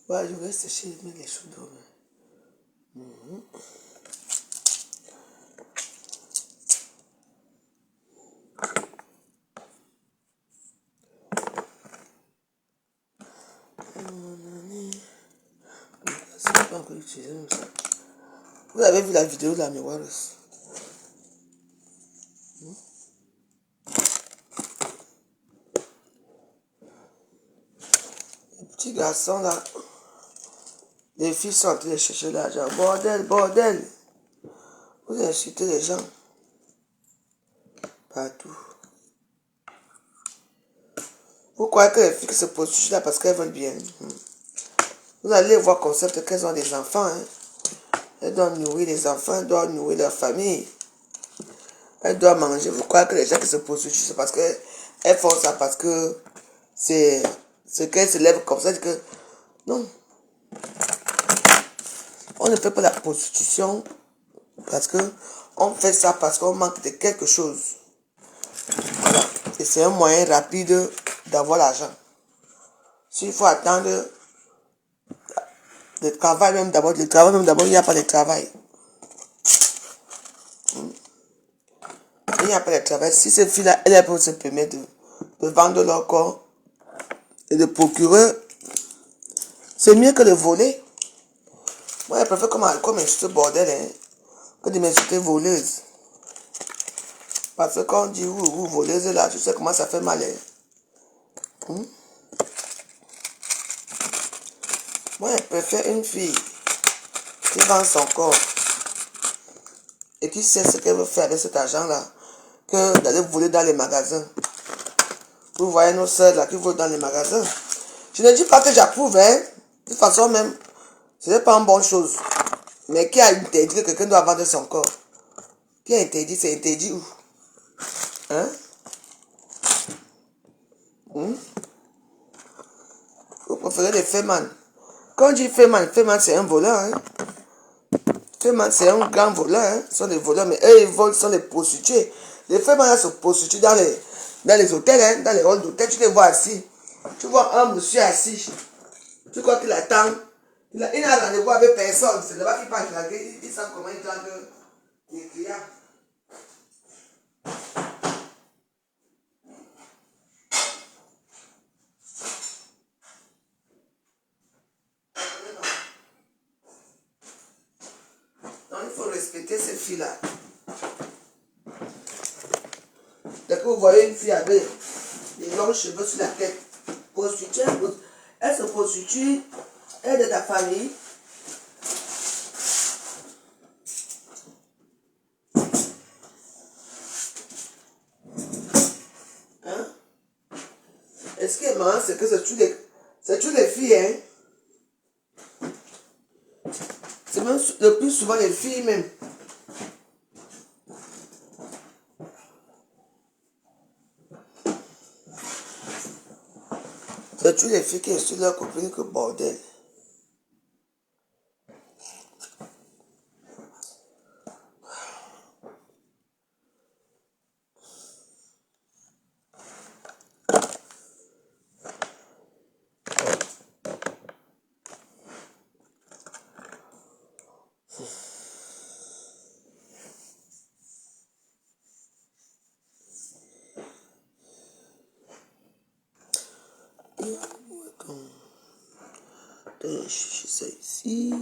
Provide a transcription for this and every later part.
Ouais, je vais sécher les chaudrons. C'est pas encore utilisé comme ça. Vous avez vu la vidéo de la miroir? Les petits garçons là, les filles sont en train de chercher l'argent. Bordel, bordel. Vous insultez les gens partout. Vous croyez que les filles qui se prostituent là parce qu'elles veulent bien? Vous allez voir concept qu'elles ont des enfants. Hein? Elles doivent nourrir les enfants, elles doivent nourrir leur famille. Elles doivent manger. Vous croyez que les gens qui se prostituent, c'est parce qu'elles font ça parce que c'est ce qu'elles se lèvent comme ça. Que... Non. On ne fait pas la prostitution parce que on fait ça parce qu'on manque de quelque chose. Voilà. Et c'est un moyen rapide d'avoir l'argent. S'il faut attendre le travail même d'abord, il n'y a pas de travail. Il n'y a pas de travail. Si ces filles-là, elles peuvent se permettre de vendre leur corps et de procurer, c'est mieux que de voler. Moi, je préfère comme insulter bordel, hein, que de m'insulter voleuse. Parce que quand on dit vous voleuse là, tu sais comment ça fait mal. Hein? Moi, je préfère une fille qui vend son corps et qui sait ce qu'elle veut faire avec cet argent-là que d'aller voler dans les magasins. Vous voyez nos soeurs là qui volent dans les magasins. Je ne dis pas que j'approuve, hein. De toute façon même, ce n'est pas une bonne chose. Mais qui a interdit que quelqu'un doit vendre son corps? Qui a interdit? C'est interdit où? Hein? Vous préférez les fémans. Quand on dit féman c'est un voleur. Hein? Féman c'est un grand voleur. Hein? Ce sont des voleurs, mais eux ils volent, ce sont des prostituées. Les fémans se prostituent dans les hôtels, hein? Dans les halls d'hôtel, tu les vois assis. Tu vois un monsieur assis. Tu crois qu'il attend. Il n'a rendez-vous avec personne. C'est là-bas qu'il parle draguer. Il sent comment il drague les clients. Donc il faut respecter ces filles-là. Dès que vous voyez une fille avec des longs cheveux sur la tête, prostituée, elle se prostitue, elle est de ta famille. Hein? Et ce qui est marrant, c'est que c'est toutes les filles, hein? C'est même le plus souvent les filles même. C'est toutes les filles qui insultent leur copine que bordel. Je cherche ça ici.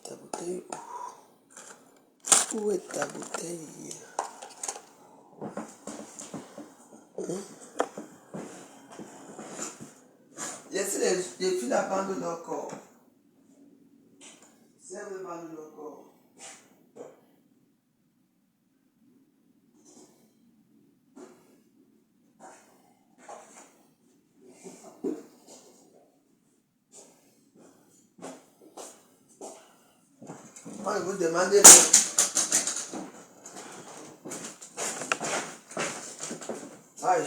Ta bouteille. Où est ta bouteille? Laissez les filles la vendre leur corps. Si elles veulent vendre leur corps. Moi, je vous demande aïe.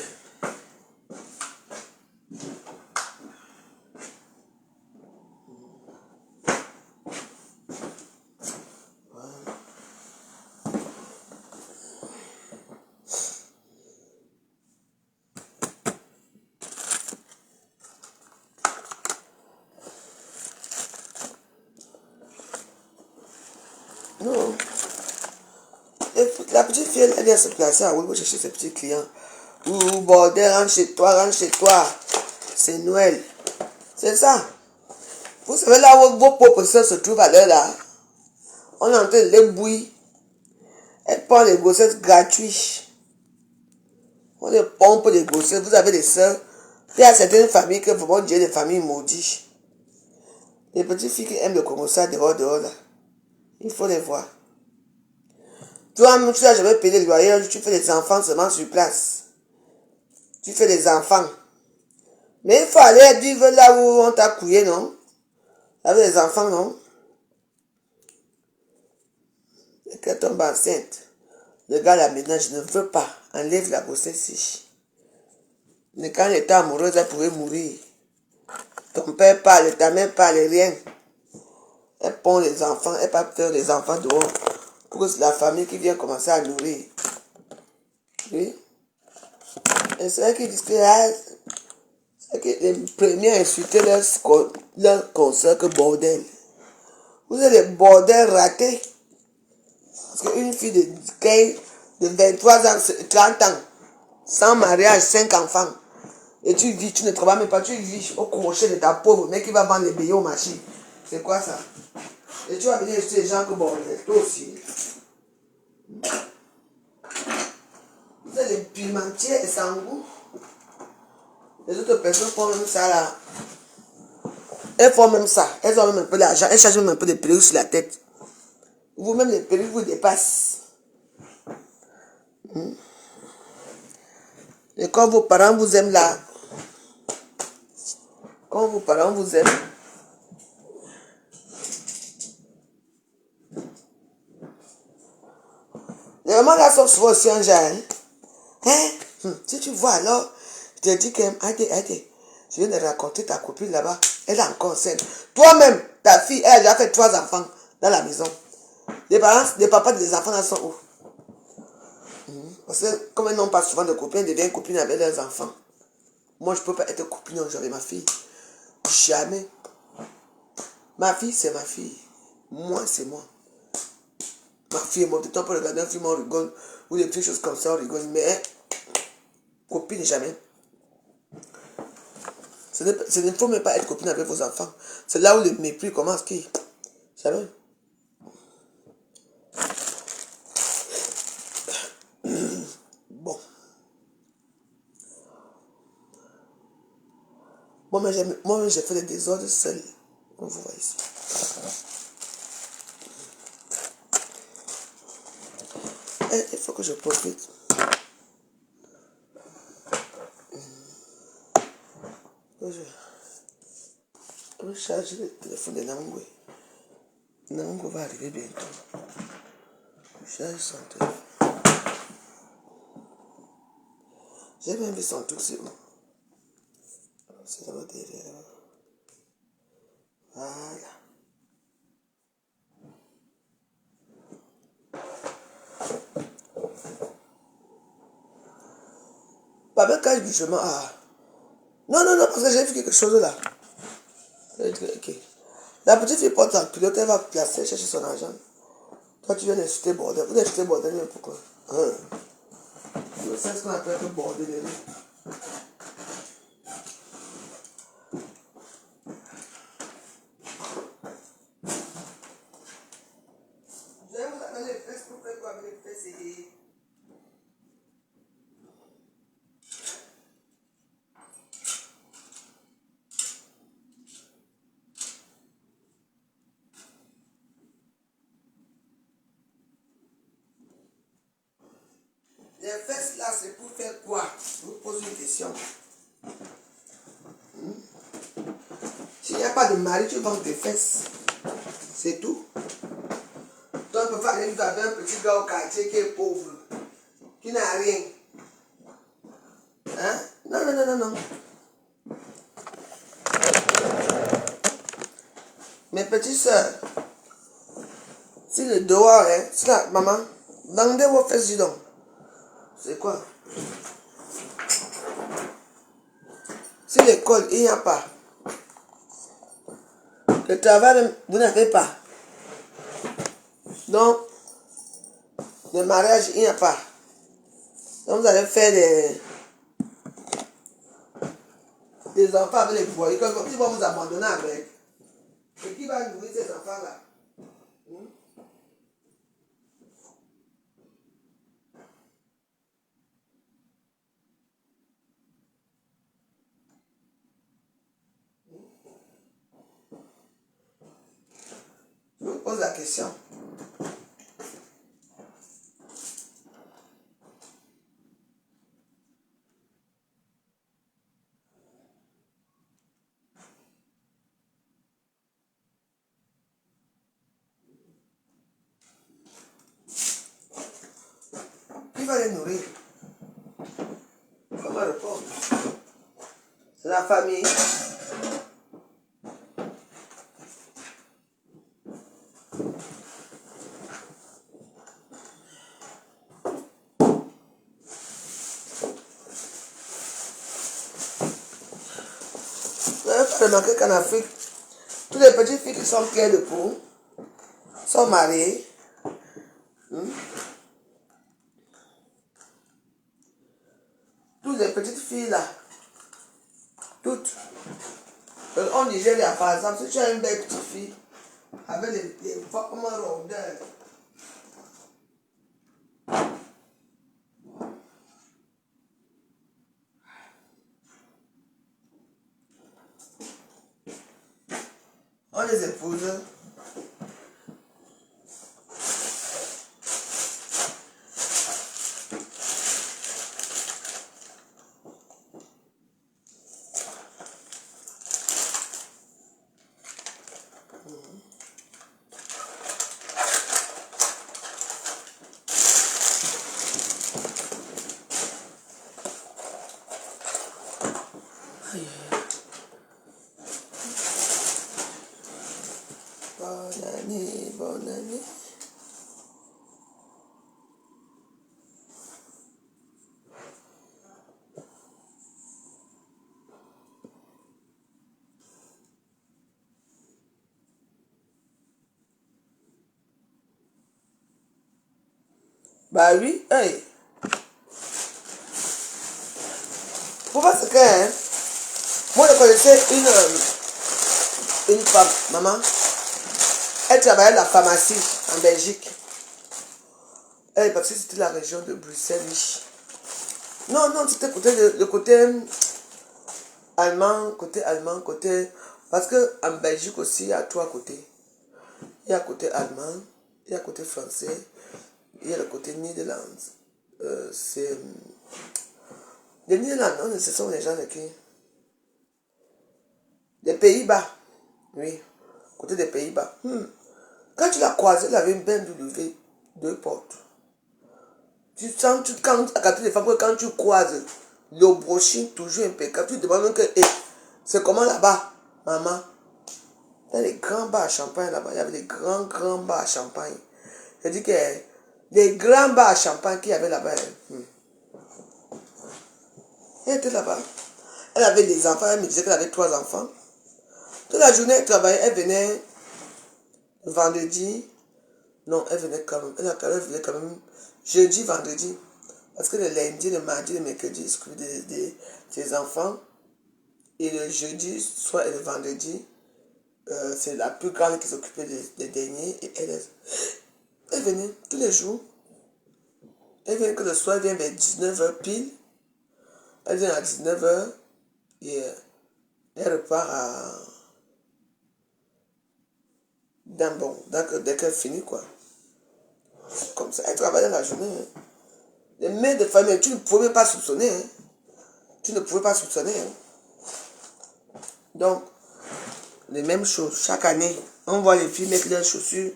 La petite fille, elle vient se placer à Oué pour chercher ses petits clients. Ouh, bordel, rentre chez toi, rentre chez toi. C'est Noël. C'est ça. Vous savez là où vos propres soeurs se trouvent à l'heure là. On est en train de les bouillir. Elle prend les grossesses gratuites. On les pompe des grossesses. Vous avez des soeurs. Il y a certaines familles que vraiment Dieu des familles maudites. Les petites filles qui aiment le commencer dehors là. Il faut les voir. Toi, tu n'as jamais payé le loyer, tu fais des enfants seulement sur place. Tu fais des enfants. Mais il faut aller vivre là où on t'a couillé, non? Avec des enfants, non? Et qu'elle tombe enceinte. Le gars là maintenant, je ne veux pas. Enlève la grossesse ici. Mais quand elle était amoureuse, elle pouvait mourir. Ton père parle, ta mère parle, rien. Elle pond les enfants, elle va faire les enfants dehors. Pour que c'est la famille qui vient commencer à nourrir. Oui. Et c'est vrai qu'ils disent que, c'est que les premiers à insulter leur concert que bordel. Vous êtes des bordels ratés. Parce qu'une fille de 23 ans, 30 ans, sans mariage, 5 enfants, et tu vis, tu ne travailles même pas, tu vis au crochet de ta pauvre mec qui va vendre les billets au marché. C'est quoi ça? Et tu vas venir insulter les gens que bordel, toi aussi. Vous êtes des pimentiers et sans goût. Les autres personnes font même ça là. Elles font même ça. Elles ont même un peu d'argent. Elles chargent même un peu de perruques sur la tête. Vous-même, les perruques vous dépassent. Et quand vos parents vous aiment là, quand vos parents vous aiment, les mamans là sont souvent aussi un genre. Si tu vois alors, je te dis que, arrêtez, je viens de raconter ta copine là-bas, elle est encore enceinte. Toi-même, ta fille, elle a déjà fait 3 enfants dans la maison. Les parents, les papas des enfants là sont où? Parce que comme elles n'ont pas souvent de copines, elles deviennent copines avec leurs enfants. Moi, je ne peux pas être copine avec ma fille. Jamais. Ma fille, c'est ma fille. Moi, c'est moi. Ma fille est morte. De temps pour regarder un film, on rigole. Ou des petites choses comme ça, on rigole. Mais, copine, jamais. Il ne faut même pas être copine avec vos enfants. C'est là où le mépris commence. Qui? Jamais. Bon. Moi, j'ai fait des désordres seul. On vous voit ici. Il faut que je profite. Je charge le téléphone de Namungwe. Namungwe va arriver bientôt. Je charge son téléphone. J'ai même vu son truc sur où? C'est là-bas derrière. Voilà. Pas même quand je me... Non, parce que j'ai vu quelque chose là. Ok. La petite fille porte la pilote, elle va placer, chercher son argent. Toi, tu viens d'insulter bordel. Vous insultez bordel, mais pourquoi? C'est ce qu'on appelle le bordel. Je vais vous amener les fesses pour faire quoi avec les fesses et... Les fesses là, c'est pour faire quoi? Je vous pose une question. S'il n'y a pas de mari, tu vends tes fesses. C'est tout. Toi, tu peux pas aller avec un petit gars au quartier qui est pauvre, qui n'a rien. Hein? Non. Mes petites soeurs, si le dehors, si la maman, vendez vos fesses, dis donc. C'est quoi? Si l'école, il n'y a pas. Le travail, vous n'avez pas. Donc, Le mariage, il n'y a pas. Donc vous allez faire des enfants avec les voyous, qui vont vous abandonner avec. Et qui va nourrir ces enfants-là? Je vous pose la question. Qui va les nourrir? Comment répondre? C'est la famille. Vous n'avez pas remarqué qu'en Afrique, toutes les petites filles qui sont claires de peau sont mariées. Toutes les petites filles là, toutes. En Nigeria, par exemple, si tu as une belle petite fille avec les formes rondeurs, on les épouse. Bonne année, bonne année. Bah oui, hey. Pourquoi c'est que, hein? Moi je connaissais une femme, maman. Elle travaillait à la pharmacie en Belgique. Elle, parce que c'était la région de Bruxelles, oui. Non, non, c'était le côté allemand, côté... Parce qu'en Belgique aussi, il y a trois côtés. Il y a côté allemand, il y a côté français, il y a le côté Néerlande. C'est... Les Néerlandais, ce sont les gens de qui? Des Pays-Bas. Oui, côté des Pays-Bas. Quand tu l'as croisée, elle avait une BMW, deux portes. Tu sens, quand les femmes, quand tu croises le brushing toujours impeccable, tu te demandes même que, c'est comment là-bas, maman? Il y a des grands bars à champagne là-bas, il y avait des grands bars à champagne. Je dis que les grands bars à champagne qu'il y avait là-bas, elle était là-bas. Elle avait des enfants, elle me disait qu'elle avait 3 enfants. Toute la journée, elle travaillait, elle venait le vendredi. Non, elle venait quand même. Elle venait quand même jeudi, vendredi. Parce que le lundi, le mardi, le mercredi, elle s'occupait des enfants. Et le jeudi, soit et le vendredi, c'est la plus grande qui s'occupait des derniers. Et elle venait tous les jours. Elle vient que le soir, elle vient vers 19h pile. Elle vient à 19h et elle repart à... dès qu'elle finit, quoi. Comme ça, elle travaillait la journée. Hein. Les mères de famille, tu ne pouvais même pas soupçonner. Hein. Tu ne pouvais pas soupçonner. Hein. Donc, les mêmes choses. Chaque année, on voit les filles mettre leurs chaussures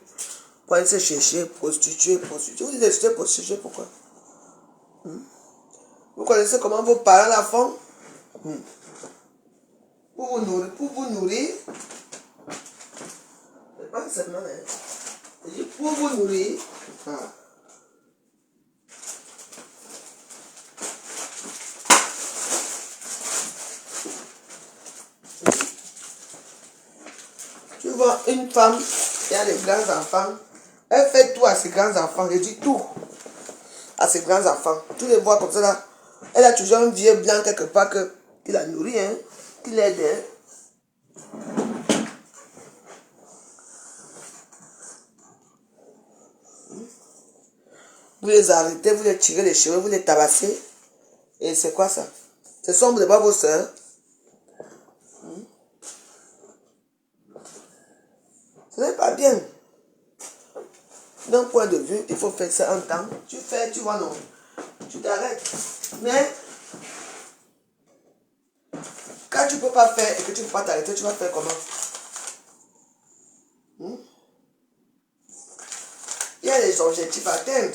pour aller se chercher, prostituer. Vous dites acheter prostituer, pourquoi? Vous connaissez comment vos parents la font? Pour vous nourrir. C'est pas seulement, hein. Pour vous nourrir. Tu vois une femme qui a des grands enfants, elle fait tout à ses grands enfants, je dis tout. à ses grands enfants. Tu les vois comme ça là. Elle a toujours un vieux blanc quelque part qui la nourrit, hein, qui l'aide. Hein. Vous les arrêtez, vous les tirez les cheveux, vous les tabassez. Et c'est quoi ça? Ce sont de vos soeurs. Ce n'est pas bien. D'un point de vue, il faut faire ça un temps. Tu fais, tu vois, non. Tu t'arrêtes. Mais, quand tu ne peux pas faire et que tu ne peux pas t'arrêter, tu vas faire comment? Il y a des objectifs à atteindre.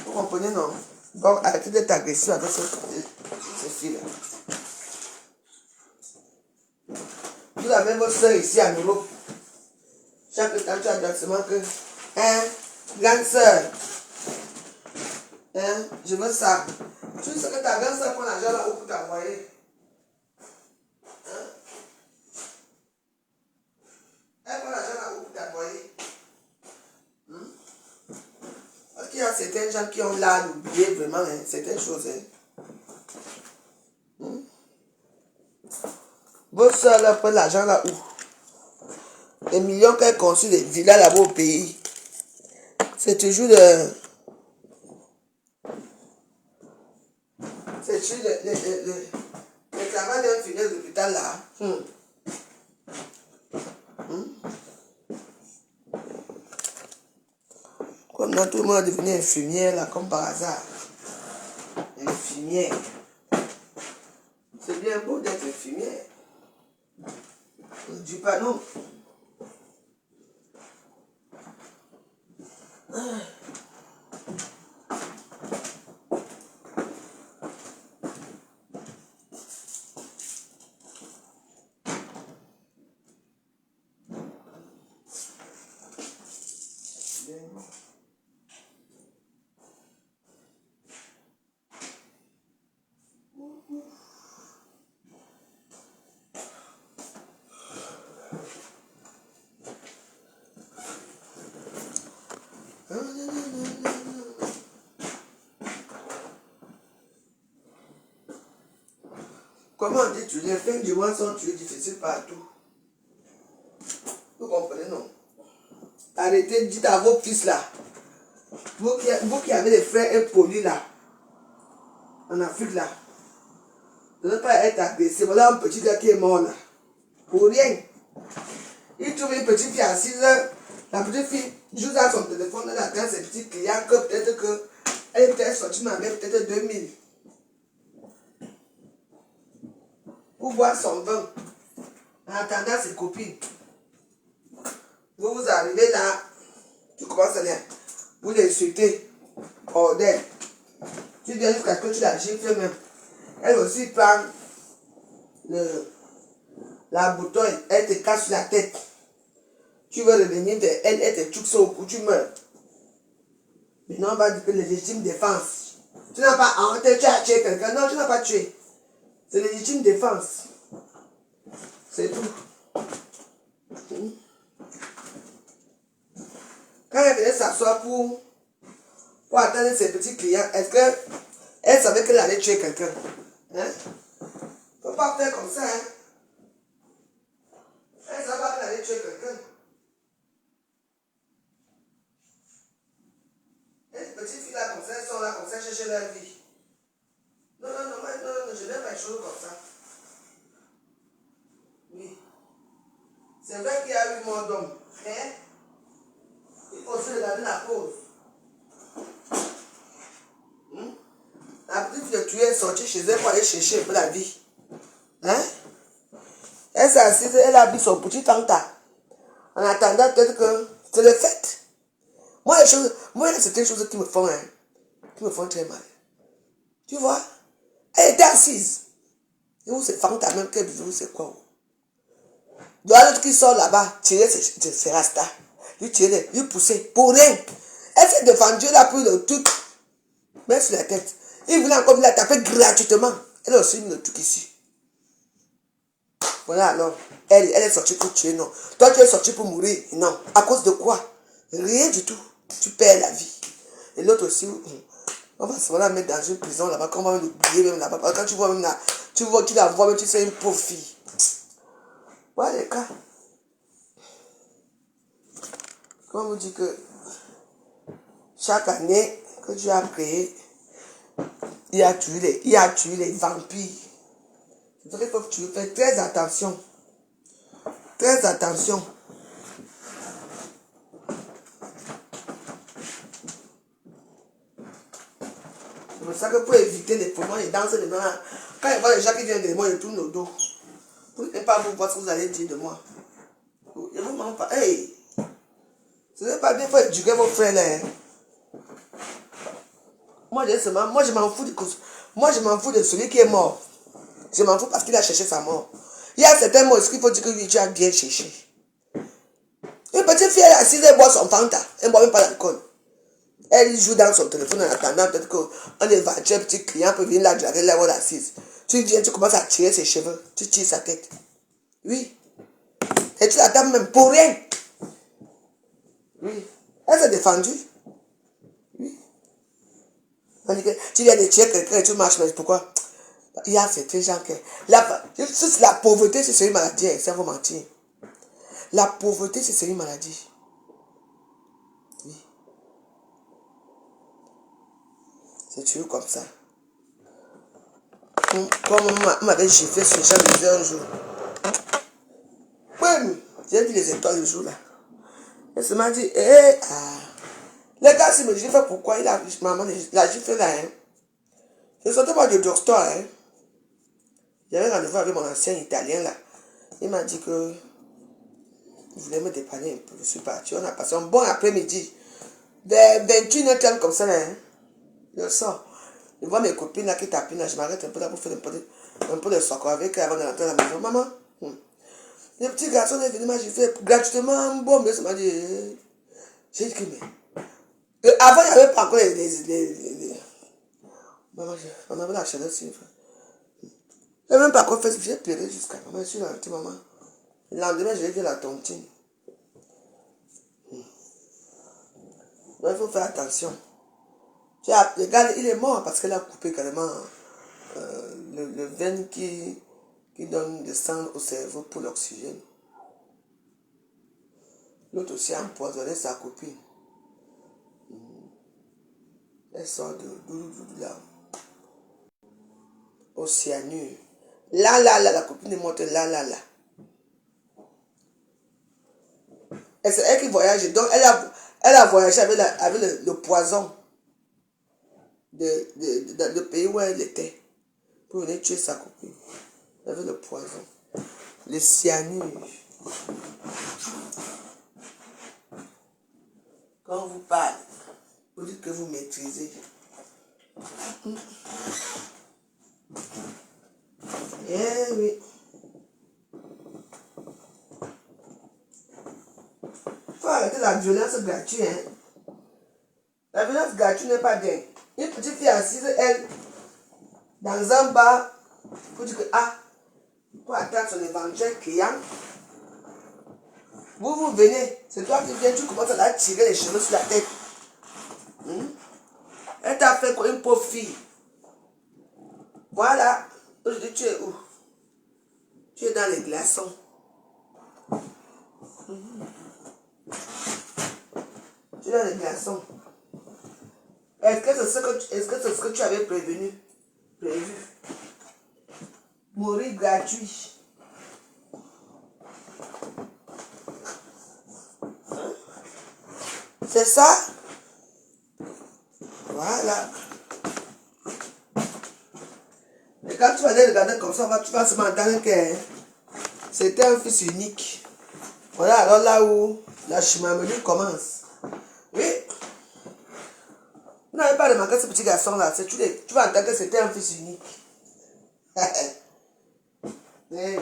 Vous comprenez, non? Donc, arrêtez d'être agressif avec ces filles-là. Vous avez vos soeurs ici à Europe. Chaque temps, tu as directement que, hein, grande soeur, hein, je veux ça. Tu sais que ta grande soeur prend l'argent là-haut pour t'envoyer. Hein? Elle prend l'argent là-haut pour t'envoyer. Parce qu'il y a certains gens qui ont l'art d'oublier vraiment hein, certaines choses. Hein. Vos soeurs là prennent l'argent là-haut. Les millions qu'elles construisent des villas là-bas au pays. C'est toujours c'est toujours le travail d'un infirmier de l'hôpital là. Comme dans tout le monde est devenu infirmière là, comme par hasard. Infirmière. C'est bien beau d'être infirmière. On ne dit pas non. Comment on dit, les fins du mois sont difficiles partout. Vous comprenez, non? Arrêtez, dites à vos fils là. Vous qui avez des frères impolis là, en Afrique là, ne devez pas être agressé. Voilà un petit gars qui est mort là. Pour rien. Il trouve une petite fille assise. La petite fille joue dans son téléphone, elle attend ses petits clients que peut-être qu'elle est peut-être sortie mais avec peut-être 2000. Pour boire son vin. En attendant ses copines. Vous arrivez là, tu commences à vous l'insulter. Hors d'elle. Tu viens jusqu'à ce que tu la gifles même. Elle aussi prend la bouteille, elle te casse la tête. Tu veux revenir vers elle, elle te tue au cou, tu meurs. Maintenant, on va dire que légitime défense. Tu n'as pas honte, tu as tué quelqu'un. Non, tu n'as pas tué. C'est légitime défense. C'est tout. Quand elle venait s'asseoir pour attendre ses petits clients, est-ce qu'elle savait qu'elle allait tuer quelqu'un? Hein? Il ne faut pas faire comme ça. Hein? Elle savait pas qu'elle allait tuer quelqu'un. Les petites filles là comme ça, elles sont là comme ça, chercher leur vie. Non, je n'aime pas les choses comme ça. Oui. C'est vrai qu'il y a eu mort d'homme, mais il faut aussi regarder la cause. La petite fille tuée est sortie chez elle pour aller chercher un peu la vie. Hein? Elle s'est assise, elle a mis son petit tanta. En attendant peut-être que c'est le fait. Moi, il y a certaines choses qui me font très mal. Tu vois? Elle était assise. Et vous, c'est Fanta même qu'elle vous, c'est quoi? Il y a l'autre qui sort là-bas, tirer ses rastas. Lui tirer, lui pousser, pour rien. Elle s'est défendue là pour le truc. Mais sur la tête. Il voulait encore la taper gratuitement. Elle a aussi mis le truc ici. Voilà alors. Elle est sortie pour tuer, non. Toi, tu es sorti pour mourir, non. À cause de quoi? Rien du tout. Tu perds la vie. Et l'autre aussi, on va se la mettre dans une prison là-bas, qu'on va l'oublier même là-bas. Quand tu vois même là, tu la vois, même tu sais une pauvre fille. Voilà les cas. Comment vous dit que chaque année que tu as créé, il a tué les vampires. C'est vrai qu'il faut que tu fais très attention. Très attention. C'est pour ça que pour éviter les poumons, ils dansent dedans. Quand ils voient les gens qui viennent de moi, ils tournent le dos. Vous n'allez pas vous voir ce que vous allez dire de moi. Je ne vous mens pas. Hey! Ce n'est pas bien, il faut éduquer vos frères là. Moi, je m'en fous de celui qui est mort. Je m'en fous parce qu'il a cherché sa mort. Il y a certains mots qu'il faut dire que lui, tu as bien cherché. Une petite fille, elle est assise, elle boit son Fanta. Elle ne boit même pas l'alcool. Elle joue dans son téléphone en attendant peut-être qu'un éventuel petit client peut venir la draguer là où elle est assise. Tu viens, tu commences à tirer ses cheveux. Tu tires sa tête. Oui. Et tu l'attends même pour rien. Oui. Elle s'est défendue. Oui. Tu viens de tirer quelqu'un et tu marches, mais pourquoi? Il y a certains gens qui... La pauvreté, c'est une maladie, ça vous mentir. La pauvreté, c'est une maladie. Oui. C'est toujours comme ça. Comme on m'avait giflé sur les champs un jour. Oui, j'ai vu les étoiles le jour là. Et ça m'a dit, le gars, s'il me gifle, pourquoi il a giflé là, hein? Je sortais pas du drugstore, hein. J'avais rendez-vous avec mon ancien italien là. Il m'a dit que il voulait me dépanner un peu. Je suis parti. On a passé un bon après-midi. Vers 21h30 comme ça là, hein. Je sors. Je vois mes copines là qui tapent là. Je m'arrête un peu là pour faire un peu de soccer avec eux avant de rentrer à la maison. Maman, le petit garçon est venu, j'ai fait gratuitement bon, mais ça m'a dit. J'ai dit que mais. Avant, il n'y avait pas encore les maman, on avait la chaleur sur. Je n'ai même pas encore fait, j'ai pleuré jusqu'à maman. Je suis là, petit maman. Le lendemain, je vais dire la tontine. Il faut faire attention. Le gars, il est mort parce qu'elle a coupé carrément le veine qui donne du sang au cerveau pour l'oxygène. L'autre aussi a empoisonné sa copine. Elle sort de là. Au cyanure. Là, la copine est morte là. Et c'est elle qui voyage. Donc, elle a voyagé avec le poison de pays où elle était. Pour venir tuer sa copine. Avec le poison. Le cyanure. Quand on vous parle, vous dites que vous maîtrisez. Eh oui. Il faut arrêter la violence gratuite. Hein. La violence gratuite n'est pas bien. Une petite fille assise, elle, dans un bar, pour dire que, pour attendre son éventuel client, vous venez, c'est toi qui viens, tu commences à la tirer les cheveux sur la tête. Elle t'a fait comme une pauvre fille. Voilà. Aujourd'hui, tu es où? Tu es dans les glaçons. Tu es dans les glaçons. Est-ce que c'est ce que tu avais prévu? Mourir gratuit. C'est ça? Voilà. Et quand tu vas aller regarder comme ça, tu vas se m'entendre que c'était un fils unique. Voilà alors là où la chimamerie commence. Oui. Vous n'avez pas remarqué ce petit garçon là. Tu vas entendre que c'était un fils unique. Oui.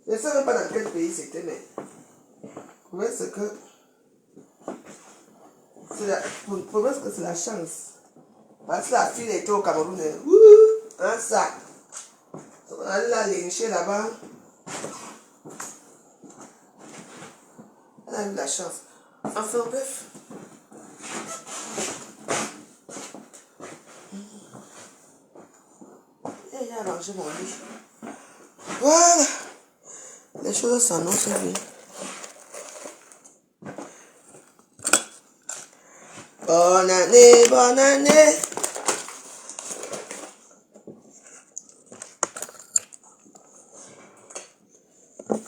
Je ne sais même pas dans quel pays c'était, mais pour c'est que c'est la chance. Parce que la fille était au Cameroun, un sac. On allait la lyncher là-bas. a eu la chance. Enfin, bref. Et il a rangé mon lit. Voilà. Les choses s'annoncent bien. Bonne année, bonne année.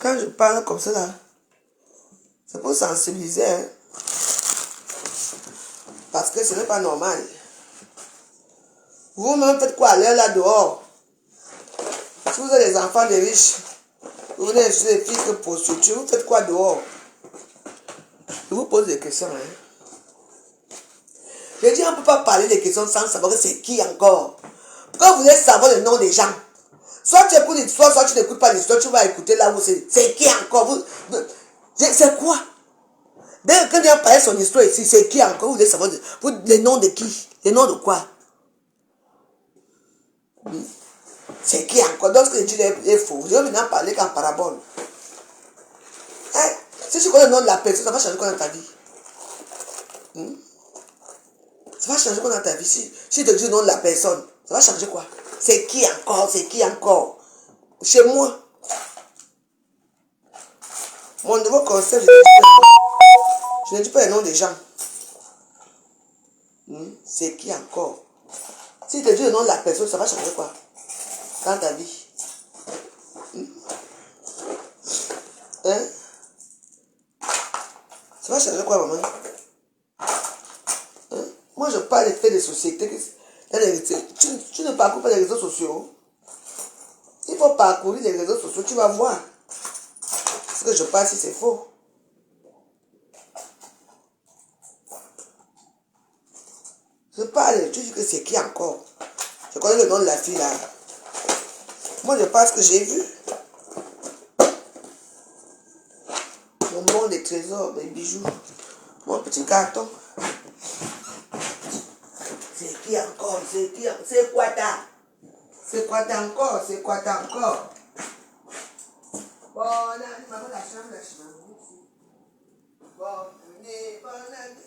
Quand je parle comme ça là, c'est pour sensibiliser. Hein? Parce que ce n'est pas normal. Vous-même faites quoi à l'heure là dehors? Si vous avez des enfants de riches, vous venez chez les filles que prostituées, vous faites quoi dehors? Je vous pose des questions. Hein? Je dis, on ne peut pas parler des questions sans savoir que c'est qui encore. Pourquoi vous voulez savoir le nom des gens? Soit tu écoutes l'histoire, soit tu n'écoutes pas l'histoire, tu vas écouter là où c'est qui encore? C'est quoi? Dès que quelqu'un parle son histoire ici, c'est qui encore? Vous voulez savoir les noms de qui? Les noms de quoi? C'est qui encore? Donc ce que je dis est faux. Je vais maintenant parler qu'en parabole. Hein? Si tu connais le nom de la personne, ça va changer quoi dans ta vie? Ça va changer quoi dans ta vie? Si tu te dis le nom de la personne, ça va changer quoi? C'est qui encore? C'est qui encore? Chez moi, mon nouveau concept, je ne dis pas le nom des gens. C'est qui encore? Si tu te dis le nom de la personne, ça va changer quoi dans ta vie? Hein? Ça va changer quoi, maman? Hein? Moi, je parle des faits de société. Tu ne parcours pas les réseaux sociaux. Il faut parcourir les réseaux sociaux, tu vas voir. Ce que je parle, si c'est faux. Je parle, tu dis que c'est qui encore? Je connais le nom de la fille là. Moi, je parle ce que j'ai vu. Mon monde des trésors, mes bijoux. Mon petit carton. C'est qui encore? C'est qui? C'est quoi t'as? C'est quoi t'as encore? C'est quoi t'as encore? Bonne année, maman, la chambre, la chambre. Bonne année, bonne année.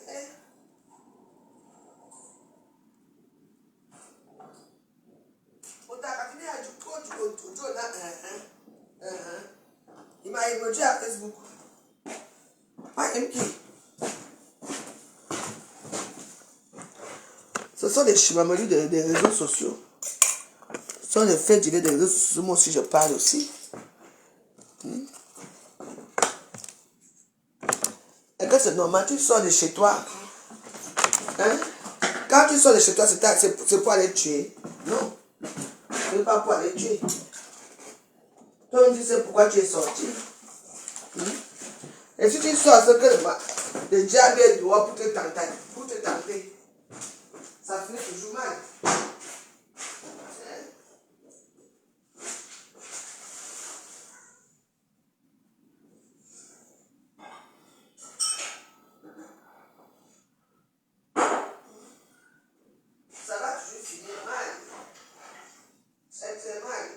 Il m'a émoji à Facebook. Pas qui? Ce sont des chimameries des réseaux sociaux. Ce sont des faits divers des réseaux sociaux. Moi aussi, je parle aussi. Et que c'est normal, tu sors de chez toi. Hein? Quand tu sors de chez toi, c'est pour aller tuer. Non. Ce n'est pas pour aller tuer. Toi, on dit c'est pourquoi tu es sorti. Et si tu sors, c'est que le diable est dehors pour te tenter. Ça finit toujours mal. Ça va toujours finir mal. C'est mal.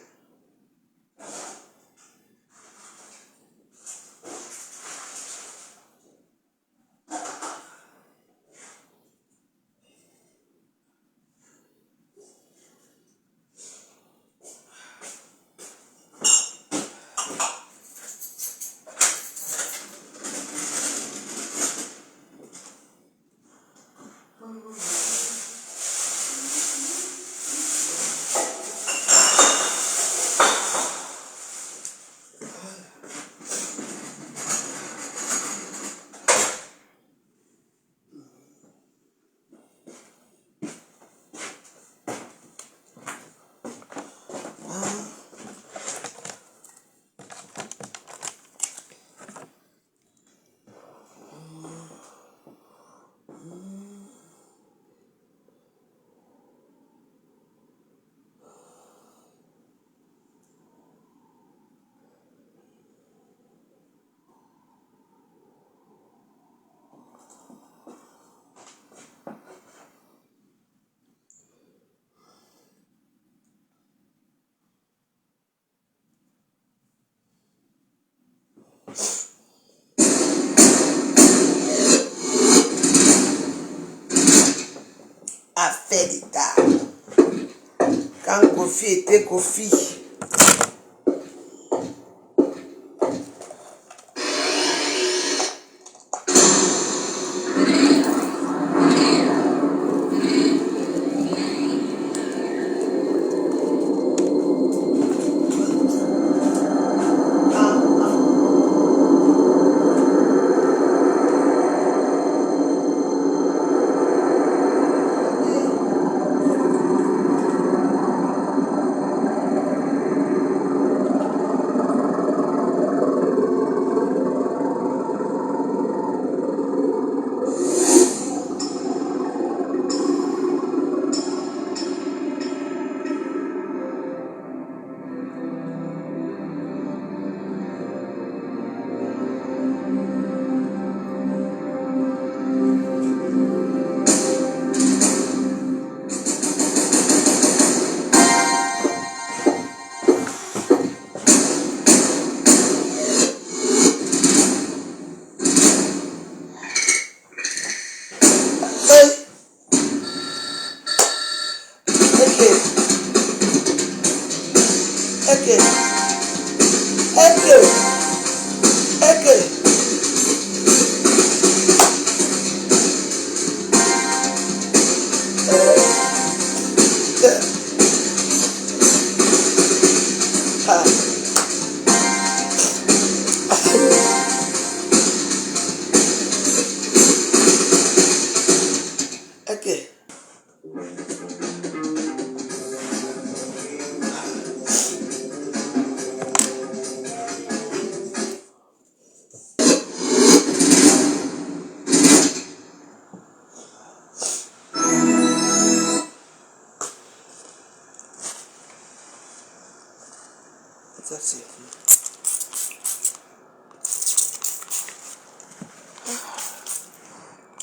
chef d'État. Quand Kofi était Kofi. Ça c'est...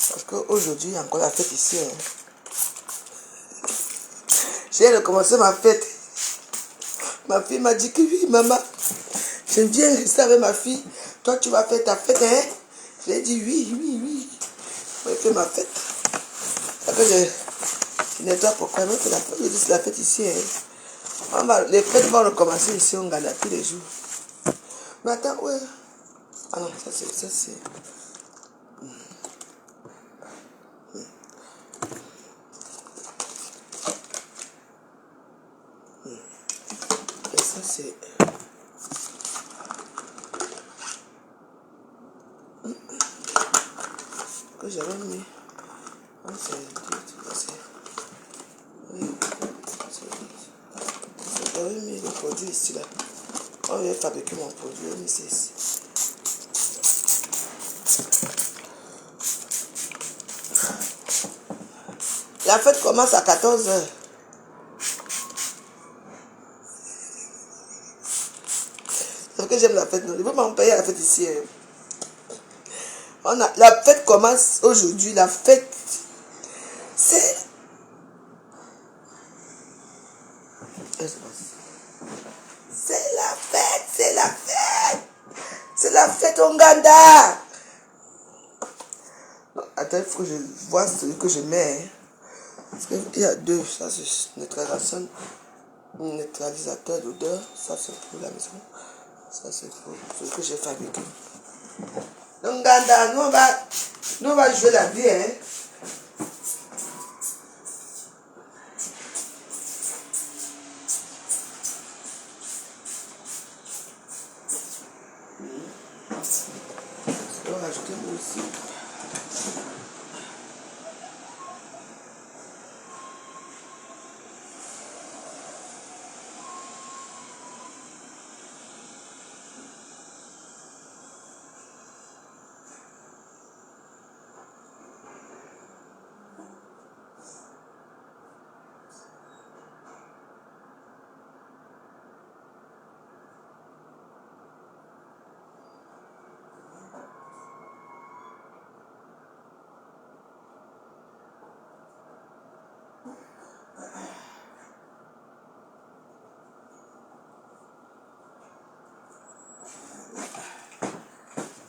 Parce qu'aujourd'hui, il y a encore la fête ici. Hein. J'ai recommencé ma fête. Ma fille m'a dit que oui, maman. Je viens rester avec ma fille. Toi, tu vas faire ta fête, hein? Je lui ai dit oui, oui, oui. Je vais faire ma fête. Après, je nettoie pourquoi. Même que la fête, je dis c'est la fête ici. Hein. Les fêtes vont recommencer ici au Ghana tous les jours. Mais attends, ouais. Ah non, ça c'est... Ça c'est... Et ça c'est... Que j'avais mis... Ah, c'est... Oui. J'avais mis le produit ici là. On vient fabriquer mon produit, mais c'est ici. La fête commence à 14 h. C'est parce que j'aime la fête. Non, je veux m'en payer à la fête ici. La fête commence aujourd'hui. La fête, c'est... C'est la fête, c'est la fête. C'est la fête au Ouganda. Attends, il faut que je vois celui que je mets. Hein. Parce qu'il y a deux. Ça, c'est neutralisateur d'odeur. Ça, c'est pour la maison. Ça, c'est pour ce que j'ai fabriqué. Donc, Ganda, nous on va jouer la vie, hein. On va rajouter aussi.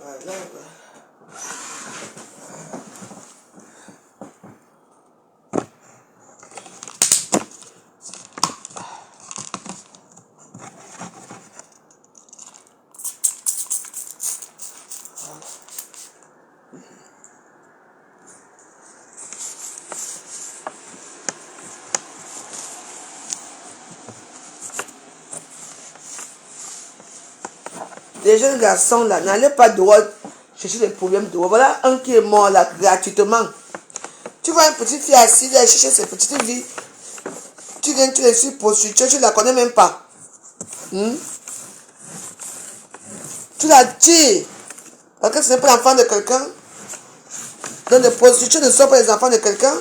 Voilà. Les jeunes garçons là, n'allez pas dehors chercher des problèmes dehors. Voilà un qui est mort là gratuitement. Tu vois une petite fille assise, elle cherche ses petites vies. Tu viens, tu les suis prostituée, tu ne la connais même pas. Tu la tires. Parce que ce n'est pas l'enfant de quelqu'un. Donc les prostituées ne sont pas les enfants de quelqu'un.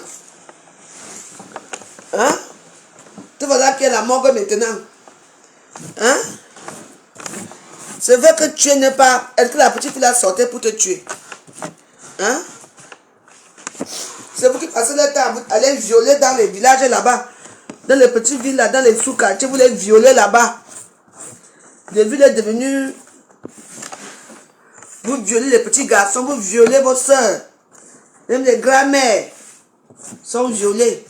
Hein? Tu vois là qu'il y a la morgue maintenant. Hein? C'est vrai que tuer n'est pas... Est-ce que la petite fille a sorti pour te tuer? Hein? C'est vous qui passez le temps à aller violer dans les villages là-bas. Dans les petites villes là, dans les sous-quartiers, vous les violez là-bas. Les villes sont devenues... Vous violez les petits garçons, vous violez vos soeurs. Même les grands-mères sont violées.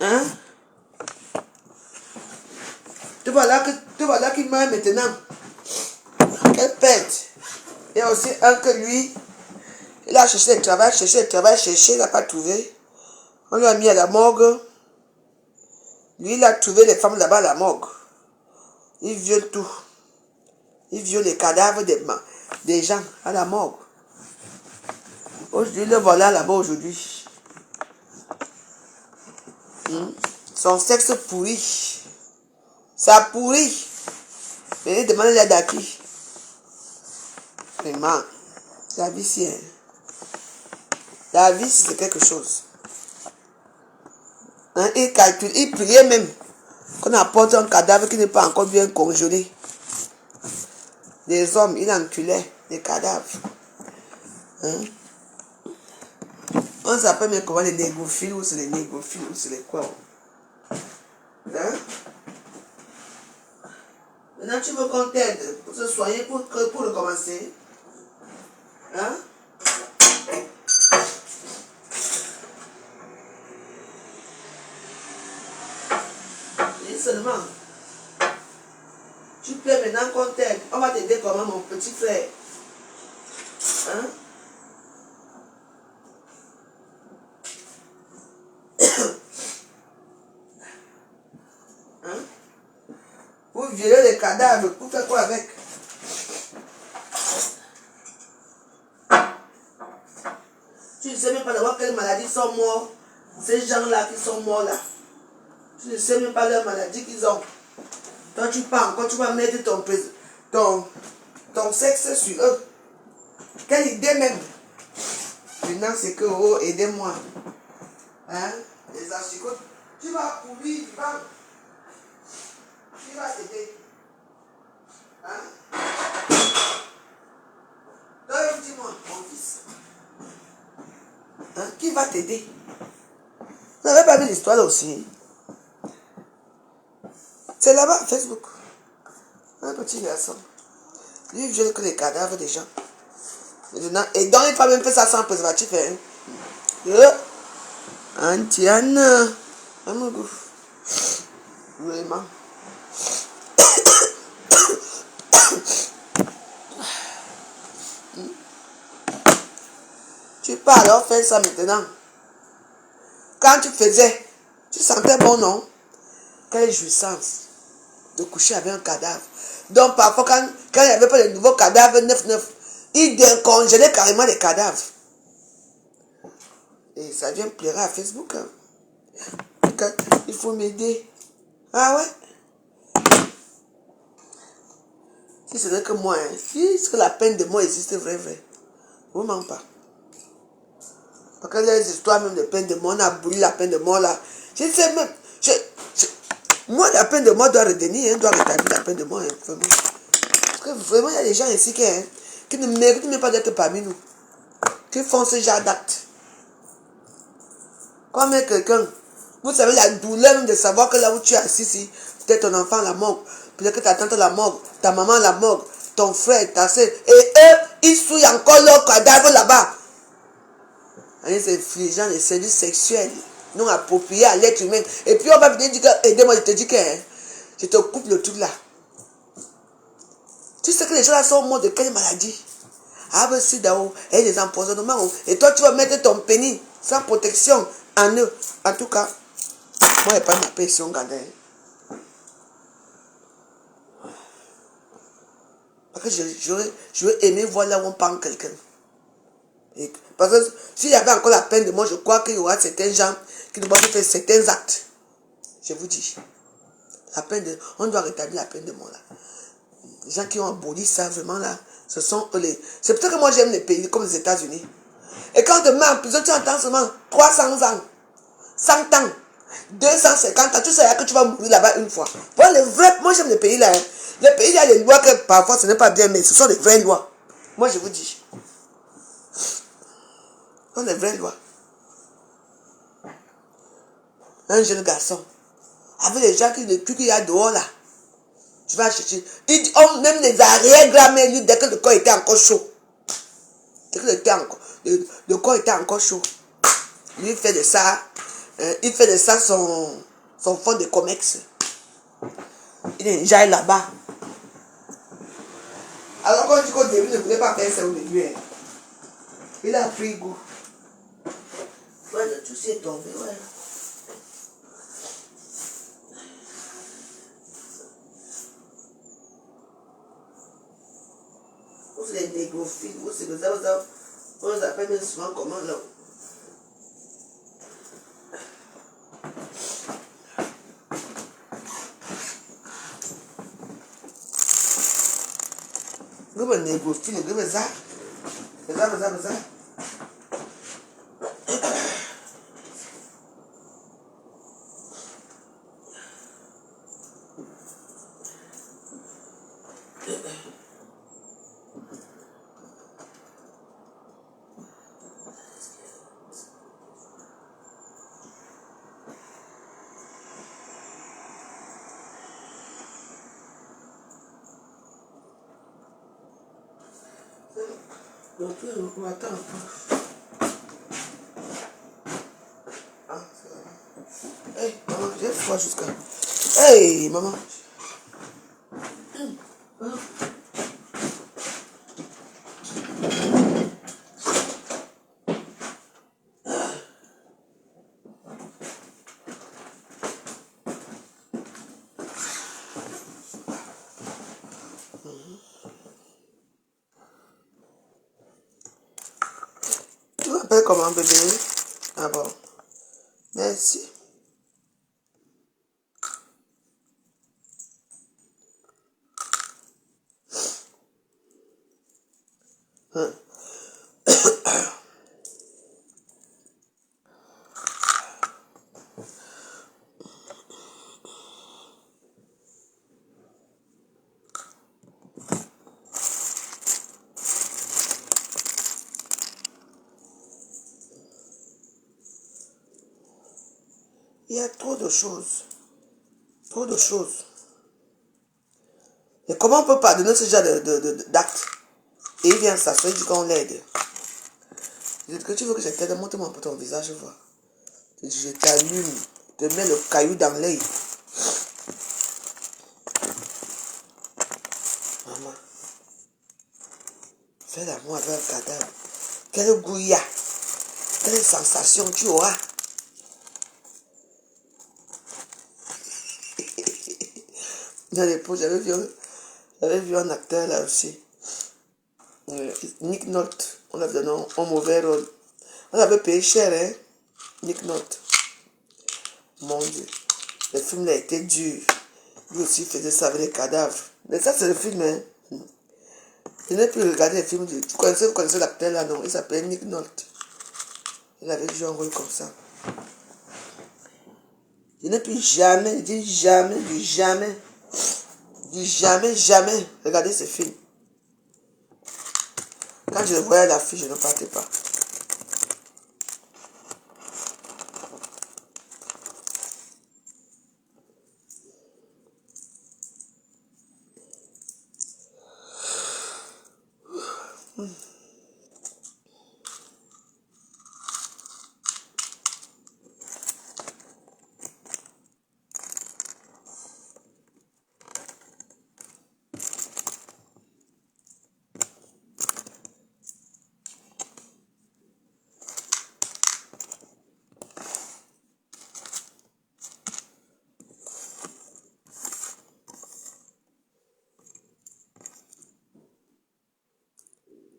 Hein? Tu vois là qu'il meurt maintenant. Quelle pète. Il y a aussi un que lui, il a cherché le travail, il n'a pas trouvé. On lui a mis à la morgue. Lui, il a trouvé les femmes là-bas à la morgue. Il viole tout. Il viole les cadavres des gens à la morgue. Aujourd'hui, le voilà là-bas aujourd'hui. Son sexe pourri. Ça pourrit. Mais il demande l'aide à qui? Vraiment. La vie, c'est... La vie, c'est quelque chose. Hein? Il calcule, il priait même qu'on apporte un cadavre qui n'est pas encore bien congelé. Les hommes, il enculait les cadavres. Hein? On s'appelle mais comment les négophiles ou c'est les négophiles ou c'est les quoi? Hein? Maintenant tu veux qu'on t'aide pour se soigner pour recommencer? Hein? Et seulement, tu peux maintenant qu'on t'aide. On va t'aider comment mon petit frère? Hein? Hein? Vous violez les cadavres, pour faire quoi avec? Tu ne sais même pas d'abord quelles maladies sont morts. Ces gens-là qui sont morts là. Tu ne sais même pas leurs maladies qu'ils ont. Toi tu pars encore, tu vas mettre ton sexe sur eux. Quelle idée même. Maintenant c'est que, oh, aidez-moi. Hein? Les asticots. Tu vas pourrir, tu vas t'aider. Hein? Toi, dis-moi, mon fils. Hein? Qui va t'aider? Vous n'avez pas vu l'histoire là aussi? C'est là-bas, Facebook. Un petit garçon. Lui, il viole que les cadavres des gens. Et donc, il ne peut même faire ça sans préservatif. Hein? Antiana. Amougou. Vraiment. Tu pars alors faire ça maintenant. Quand tu faisais, tu sentais bon, non? Quelle jouissance de coucher avec un cadavre. Donc parfois, quand il n'y avait pas de nouveaux cadavres, 9-9, il décongélait carrément les cadavres. Et ça vient pleurer à Facebook. Hein. Il faut m'aider. Ah ouais? Si ce n'est que moi, hein. Si ce que la peine de mort existe, vrai. Vous ment pas. Parce que les histoires même de peine de mort, on a aboli la peine de mort là. Je sais même. Moi, la peine de mort doit retenir, hein, doit rétablir la peine de mort. Hein, vraiment. Parce que vraiment, il y a des gens ici qui ne méritent même pas d'être parmi nous. Qui font ce genre d'actes. Comme quelqu'un, vous savez la douleur même de savoir que là où tu es assis, peut-être ton enfant la mort, peut-être que ta tante la mort, ta maman la mort, ton frère, ta soeur, et eux, ils souillent encore leur cadavre là-bas. C'est infligeant les services sexuels non appropriés à l'être humain. Et puis on va venir dire que, aidez-moi, je te dis que je te coupe le truc là. Tu sais que les gens là sont morts de quelle maladie? Ah ben si d'abord, et des empoisonnements. Et toi tu vas mettre ton pénis sans protection en eux. En tout cas, moi je n'ai pas ma pression, gardée. Parce que j'aurais aimé voir là où on prend quelqu'un. Parce que s'il y avait encore la peine de mort, je crois qu'il y aura certains gens qui doivent faire certains actes. Je vous dis. On doit rétablir la peine de mort là. Les gens qui ont aboli ça vraiment là, ce sont eux les... C'est pour ça que moi j'aime les pays comme les États-Unis. Et quand on te met en prison, tu entends seulement 300 ans, 100 ans, 250 ans, tu sais que tu vas mourir là-bas une fois. Voilà les vrais... Moi j'aime les pays là. Hein. Les pays, il y a des lois que parfois ce n'est pas bien, mais ce sont des vraies lois. Moi je vous dis. Ce sont des vraies lois. Un jeune garçon, avec les gens qu'il y a dehors là, tu vas chercher. Même les arrière-grand-mères, lui, dès que le corps était encore chaud. Dès que le corps était encore chaud. Lui, il fait de ça, son fond de comex. Il est déjà là-bas. Alors quand tu dis qu'au début, il ne voulait pas faire ça au début. Hein. Il a pris goût. Ouais, le tout est tombé, ouais. Vous les négrophiles, vous c'est que ça, on les appelle même souvent comment là. Vous les négrophiles, vous ça. C'est ça. Donc, on attend un peu. Ah, c'est là. Hey, maman, j'ai froid jusqu'à. Hey, maman. Tu m'appelles comment, bébé? Ah bon. Merci. Hein. Il y a trop de choses. Trop de choses. Et comment on peut pardonner ce genre d'actes? Et il vient s'asseoir, il dit qu'on l'aide. Je dis que tu veux que je t'aide, montre-moi un peu ton visage, je vois. Je t'allume, je te mets le caillou dans l'œil. Maman, fais l'amour avec un cadavre. Quel goût il y a? Quelle sensation tu auras? Dans l'époque, j'avais vu un acteur là aussi. Nick Nolte. On avait donné un mauvais rôle. On avait payé cher, hein? Nick Nolte. Mon Dieu. Le film là était dur. Lui aussi faisait ça avec les cadavres. Mais ça, c'est le film, hein? Je n'ai plus regardé les films. Vous connaissez l'acteur là, non? Il s'appelait Nick Nolte. Il avait joué un rôle comme ça. Je n'ai plus jamais, jamais regardé ce film. Quand je le voyais à l'affiche, je ne partais pas.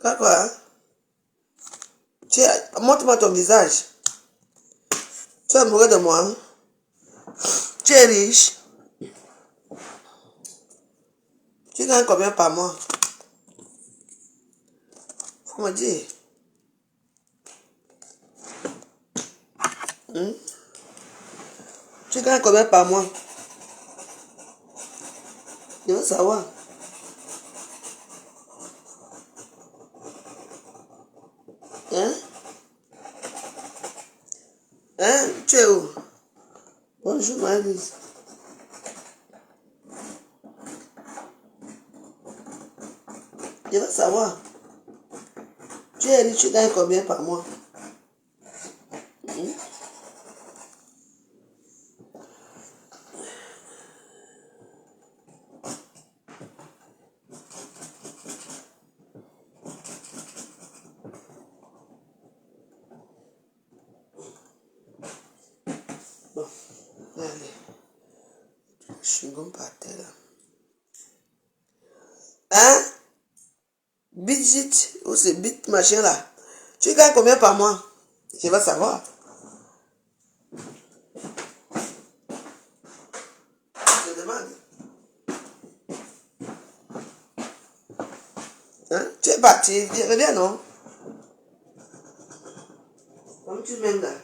Quoi? Montre-moi ton visage. Tu es amoureux de moi? Hein? Tu es riche? Tu gagnes combien par mois? Faut me dire. Tu gagnes combien par mois? Je veux savoir. Hein? Hein? Tu es où? Bonjour, Marie-Lise. Je veux savoir. Tu es riche, tu gagnes combien par mois? Bon, allez. Je suis comme par terre là. Hein? Bitjit, ou c'est bit machin là. Tu gagnes combien par mois? Je veux savoir. Je te demande. Hein? Tu es parti, je reviens non? Comme tu m'aimes là.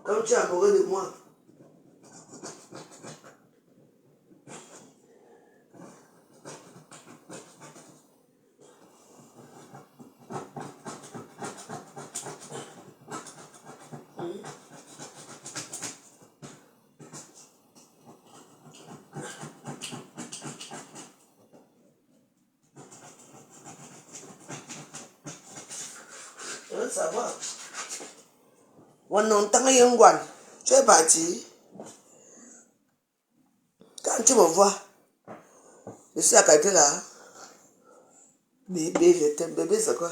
Comme tu es amoureux de moi. Je veux savoir. Tu es parti. Quand tu me vois, je suis à côté là. Bébé, je t'aime. Bébé, c'est quoi?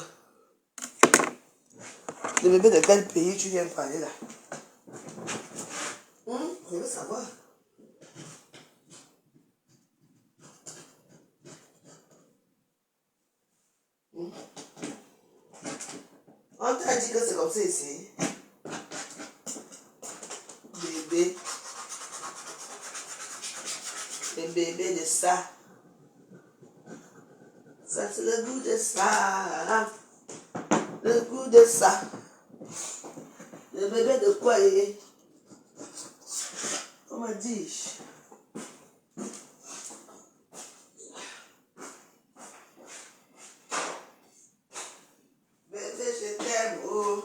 Le bébé de quel pays tu viens parler là? Je veux savoir. On t'a dit que c'est comme ça ici. Bébé. Le bébé de ça. Ça, c'est le goût de ça. Le goût de ça. Le bébé de quoi il est? Comment dis-je? Bébé, je t'aime. Oh.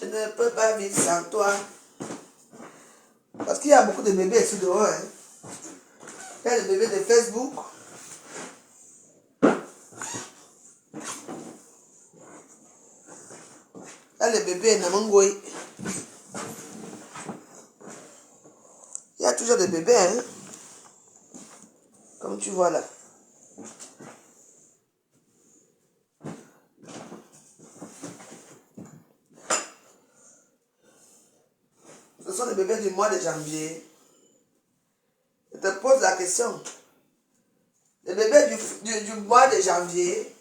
Je ne peux pas vivre sans toi. Parce qu'il y a beaucoup de bébés ici dehors. Hein. Il y a le bébé de Facebook. Il y a le bébé Namangoy. Il y a toujours des bébés, hein. Comme tu vois là. Ce sont les bébés du mois de janvier. Je te pose la question. Les bébés du mois de janvier,